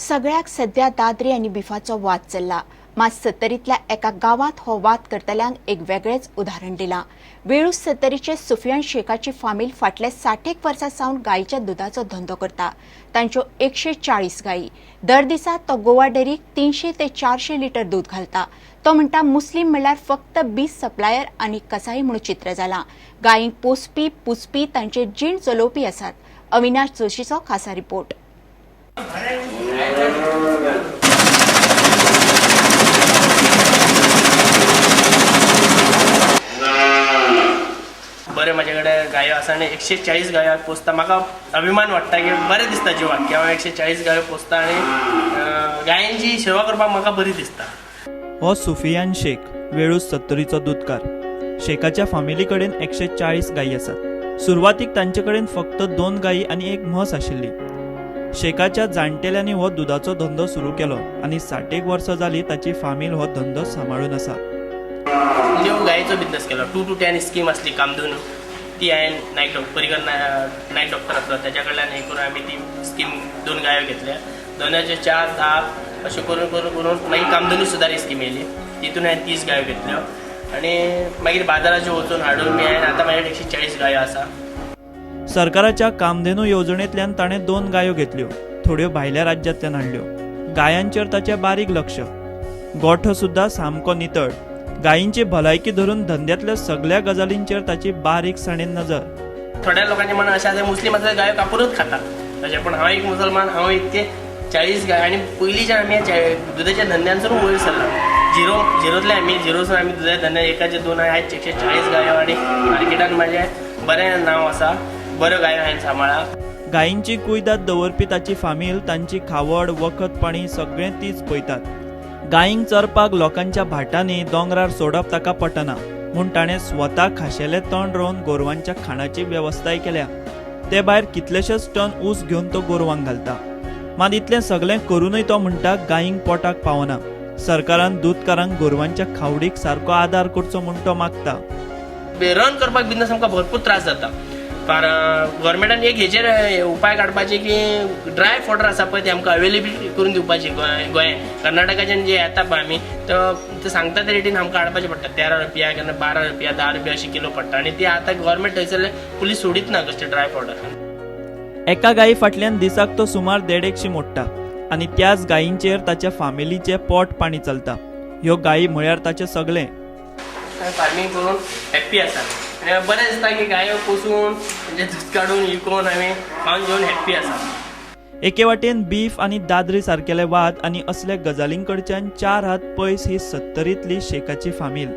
सगळ्याक सध्या दादरी आणि बिफाचो वाद चल्ला। मात सत्तरीतल्या एका गावात हो वाद करतल्यांक एक वेगळेच उदाहरण दिलां। वेळूस सत्तरीचे सुफियान शेखाची फामील फाटल्या 60 वर्सां सावन गायीच्या दुधाचो धंदो करता। तांच्यो 140 गायी। दर दिसा तो गोवा डेरीक 300 ते 400 लिटर दूध घालता। तो म्हणटा मुस्लीम म्हणल्यार फक्त बीज सप्लायर आनी कसाई म्हणून चित्र जालां। गायींक पोसपी पुसपी तांचे जीण चलोवपी आसात। अविनाश जोशीचो खासा रिपोर्ट। बरे माझ्याकडे गायो आसा आनी 140 गायो पोसता। म्हाका अभिमान वाटता की बरें दिसता जिवाक की हांव 140 गायो पोसता आनी गायांची सेवा करपाक म्हाका बरी दिसता। हो सुफियान शेख वेळूस सत्तरीचो दूधकार। शेखाच्या फामिली कडेन 140 गायी आसात। सुरवातीक तांचे कडेन फक्त 2 गायी आनी एक म्हस आशिल्ली। शेखाच्या जाणटेल्यांनी हो दुधाचो धंदो सुरू केलो आनी 60 वर्सां जाली ताची फामील हो धंदो सांबाळून आसा। म्हणजे गायीचो बिझनेस केलो। 2 to 10 स्कीम आसली कामधून, ती हांवें नायट परिकर नायट डॉक्टर आसलो त्याच्या कडल्यान हे करून आमी ती स्कीम 2 गायो घेतल्या। दोनाचे 4, 10 अशें करून करून करून मागीर कामधून सुद्दां स्कीम येयली। तितून हांवें 30 गायो घेतल्यो आनी मागीर बाजाराचेर वचून हाडून मी हांवें आतां म्हाजे 140 गायो आसा। सरकाराच्या कामधेनू येवजणेंतल्यान ताणें 2 गायो घेतल्यो, थोड्यो भायल्या राज्यांतल्यान हाडल्यो। गायांचेर ताचें बारीक लक्ष। गोठो सुद्दां सामको नितळ। गायींची भलायकी धरून धंद्यातल्या सगळ्या गजालींचेर ताची बारीकसाणेन नजर। थोड्या लोकांनी म्हणून अशें आसा मुस्लीम आसा गायो कापूनच खाता तशें, पण हांव एक मुसलमान, हांव इतके 40 गाय आनी पयलींच्यान आमी दुधाच्या धंद्यांसून वयर सरला। झिरोतले आमी झिरोसून आमी दुधाच्या धंद्यात एकाचे 2 आयज 140 गायो आनी मार्केटान म्हाजें बरें नांव आसा। बऱ्यो गायो हांवें सांबाळा। गायींची कुयदाद दवरपी ताची फामील तांची खावड वखद पाणी सगळें तीच पळयतात। गायींक चरपाक लोकांच्या भाटांनी दोंगरार सोडप ताका पटना, म्हूण ताणें स्वता खाशेले तण रोवन गोरवांच्या खाणाची वेवस्थाय केल्या। ते भायर कितलेशेच टन ऊस घेवन तो गोरवांक घालता। मात इतलें सगळें करूनय तो म्हणटा गायींक पोटाक पावना। सरकारान दूधकारांक गोरवांच्या खावडीक सारको आदार करचो म्हूण तो मागता। रन करपाक बिझनेस आमकां भरपूर त्रास जाता। गव्हर्मेंटान एक हेचेर उपाय काडपाचे की ड्राय फॉडर आसा पळय ते आमकां अवेलेबल करून दिवपाचे। गोंयांत कर्नाटकाच्यान जे येता पळय आमी ते सांगता ते रेटीन आमकां हाडपाचें पडटा। 13 रुपया केन्ना 12 रुपया 10 रुपया अशी किलो पडटा आनी ते आतां गव्हर्मेंट थंयसर पुलीस सोडीत ना कसले ड्राय फॉडर। एका गायी फाटल्यान दिसाक तो सुमार 150 मोडटा आनी त्याच गायींचेर ताच्या फामिलीचें पोट पाणी चलता। ह्यो गायी म्हळ्यार ताचें सगळें। फार्मिंग करून हॅप्पी आसा आनी बरें दिसता की गायो पोसून म्हणजे दूध काडून विकून हांवें खावन घेवन हॅप्पी आसा। एके वाटेन बीफ आनी दादरी सारकेले वाद आनी असल्या गजालींकडच्यान 4 हात पयस ही सत्तरीतली शेखाची फामील।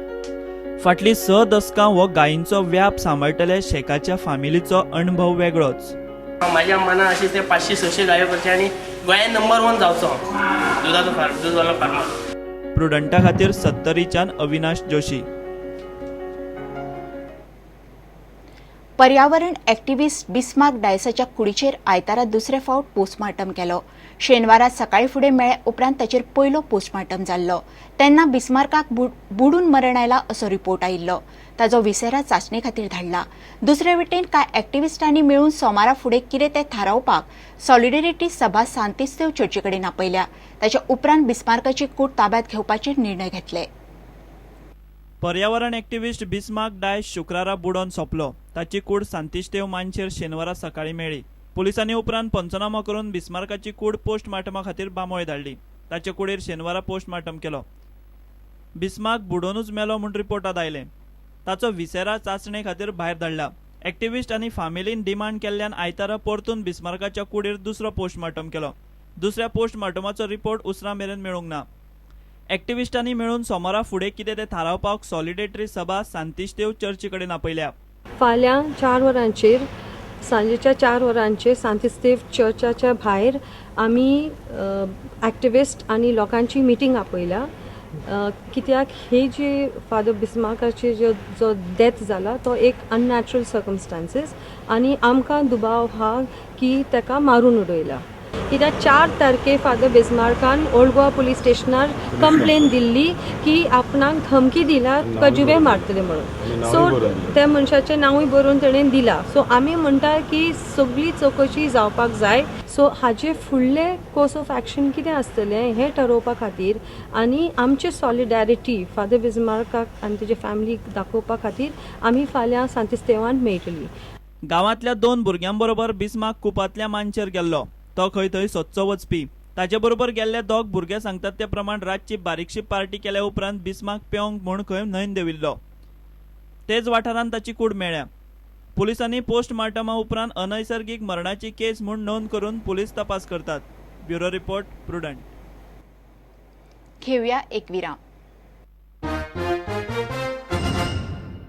फाटलीं 6 दशकां हो गायींचो व्याप सांबाळटल्या शेखाच्या फामिलीचो अणभव वेगळोच। म्हाज्या मनान अशी ते 500-600 गायो करचे आनी गोंयांत नंबर 1 जावचो दूधवालो फार्मर। प्रुडंटा खातीर सत्तरीच्यान अविनाश जोशी। पर्यावरण एक्टिव्हिस्ट बिस्मार्क डायसाच्या कुडीचेर आयतारा दुसरे फावट पोस्टमार्टम केलो। शेनवारा सकाळी फुडें मेळे उपरांत ताचेर पयलो पोस्टमार्टम जाल्लो। तेन्ना बिस्मार्काक बुडून मरण आयला असो रिपोर्ट आयिल्लो। ताजो विसेरा चाचणे खातीर धाडला। दुसरे वटेन कांय एक्टिव्हिस्टांनी मेळून सोमारा फुडें कितें तें थारावपाक सॉलिडेरिटी सभा सांतिस्तेव चर्ची कडेन आपयल्या। ताच्या उपरांत बिस्मार्काची कूड ताब्यात घेवपाचे निर्णय घेतले। पर्यावरण एक्टिव्हिस्ट बिस्मार्क डायस शुक्रारा बुडोवन सोंपलो। ताची कूड सांतिस्तेव मांचेर शेनवारा सकाळी मेळ्ळी। पुलिसांनी उपरांत पंचनामा करून बिस्मार्काची कूड पोस्टमार्टमा खातीर बामोळे धाडली। ताचे कुडीर शेनवारा पोस्टमार्टम केलो। बिस्मार्क बुडोवनूच मेलो म्हूण रिपोर्टांत आयलें। ताचो विसेरा चाचणे खातीर भायर धाडला। एक्टिव्हिस्ट आनी फामिलीन डिमांड केल्ल्यान आयतारा परतून बिस्मार्काच्या कुडीर दुसरो पोस्टमार्टम केलो। दुसऱ्या पोस्टमार्टमाचो रिपोर्ट उसरां मेरेन मेळूंक ना। एक्टिव्हिस्टांनी मेळून सोमारा फुडें कितें तें थारावपाक सॉलिडेटरी सभा सांतिस्तेव चर्ची कडेन आपयल्या। फाल्यां 4 वरांचेर सांजेच्या 4 वरांचेर सांतिस्तेव चर्चाच्या भायर आमी एक्टिव्हिस्ट आनी लोकांची मिटींग आपयल्या। कित्याक हे जे फादर बिस्मार्काचे जो डेथ जाला तो एक अननॅचरल सर्कमस्टान्सीस आनी आमकां दुबाव हा की ताका मारून उडयला। कित्याक 4 तारखेर फादर बिस्मार्कान ओल्ड गोवा पुलीस स्टेशनार कंप्लेन दिल्ली की आपणाक धमकी दिला तुका जुवे मारतले म्हणून। सो त्या मनशाचें नांवूय बरोवन तेणें दिला। सो आमी म्हणटा की सगळी चवकशी जावपाक जाय। सो हाजे फुडले कोर्स ऑफ एक्शन कितें आसतलें हें ठरोवपा खातीर आनी आमचे सॉलिडॅरिटी फादर बिस्मार्काक आनी तेजे फॅमिलीक दाखोवपा खातीर आमी फाल्यां सांतिस्तेवान मेळटलीं. गांवांतल्या 2 भुरग्यांबरोबर बिस्मार्क कुपांतल्या मांचेर गेल्लो. तो खंय थंय सोदचो वचपी. ताचे बरोबर गेल्ले 2 भुरगे सांगतात ते प्रमाण रातची बारीकशी पार्टी केल्या उपरांत बिस्मार्क पेंवंक म्हूण खंय न्हंयन देंविल्लो. तेच वाठारांत ताची कूड मेळ्ळ्या. पुलिसांनी पोस्टमार्टमा उपरांत अनैसर्गीक मरणाची केस म्हूण नोंद करून पुलीस तपास करतात. Bureau report prudent. घेऊया एक विराम.